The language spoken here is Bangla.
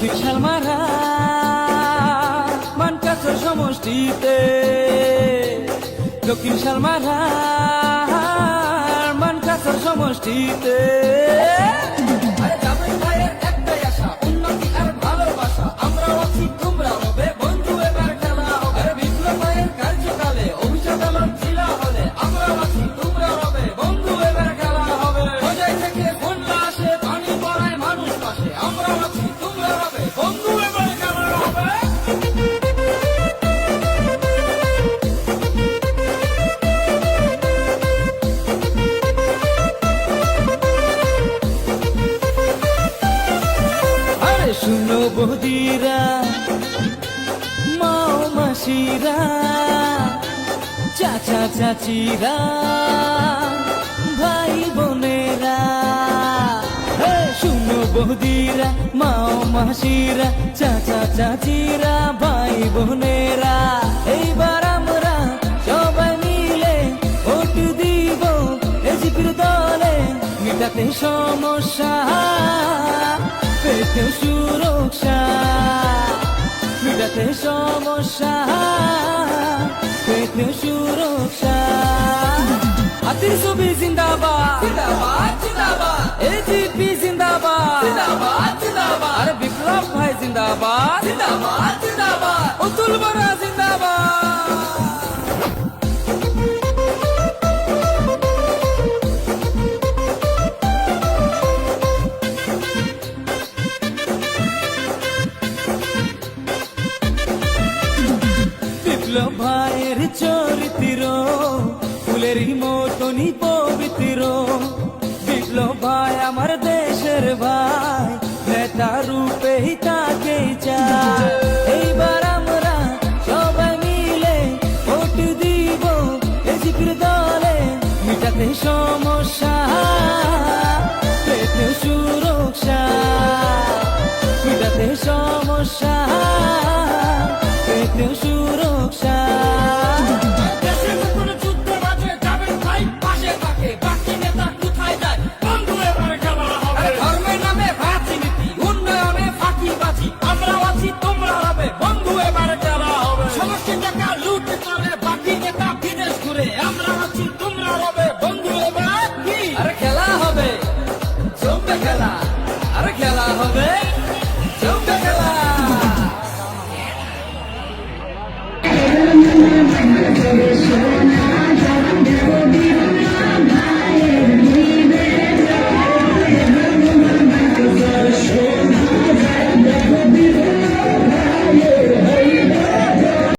দক্ষিণ শালমারা মানকাছর সমষ্টিতে, দক্ষিণ শালমারা মানকাছর সমষ্টিতে। আরে জামাই ভাইয়ের একটাই আশা, উন্নতি আর ভালোবাসা। আমরা আছি তোমরা হবে বন্ধু, এবার খেলা হবে। আরে বিপ্লব ভাইয়ের কার্যকালে অভিশাপ এমন ছিলা হলে, আমরা আছি তোমরা হবে বন্ধু, এবার খেলা হবে। খোঁজাই থেকে বন্যা আসে, পানি পড়ায় মানুষ পাশে। আমরা আছি তোমরা হবে বন্ধু, এবার খেলা হবে। শুনো বৌদিরা, মাও মাসিরা, চাচা চাচিরা, ভাই বোনেরা। শুনো বৌদিরা, মাও মাসিরা, চাচা চাচিরা, ভাই বোনেরা। এইবার আমরা সবাই মিলে ভোট দিব এজিপির দলে, মিটাতে সমস্যা, পেতে সুরক্ষা, মিটাতে সমস্যা, পেতে সুরক্ষা। হাতির ছবি জিন্দাবাদ, জিন্দাবাদ, জিন্দাবাদ। এজিপি জিন্দাবাদ, জিন্দাবাদ, জিন্দাবাদ। আরে বিপ্লব ভাই জিন্দাবাদ, জিন্দাবাদ, জিন্দাবাদ। অতুল বরা জিন্দাবাদ। বিপ্লব ভাইয়ের চরিত্র ফুলেরই মতনই পবিত্র। বিপ্লব ভাই আমার দেশের ভাই, নেতা রূপেই তাকে চাই। এইবার আমরা সবাই মিলে ভোট দিব এজিপির দলে, মিটাতে সমস্যা, পেতে সুরক্ষা, মিটাতে সমস্যা, পেতে সুরক্ষা। দেশের উপরে যুদ্ধ বাজে, জাবেদ ভাই পাশে থাকে, বাকি নেতা কোথায় যায় বন্ধু, এবার খেলা হবে। ধর্মের নামে রাজনীতি, উন্নয়নে ফাঁকিবাজি। আমরা আছি তোমরা হবে বন্ধু, এবার খেলা হবে। সমষ্টি টাকা লুট করে বাকি নেতা বিদেশ ঘুরে, আমরা আছি তোমরা হবে বন্ধু, এবার কি আরে খেলা হবে, জমবে খেলা। আরে খেলা হবে, জমবে খেলা। Sono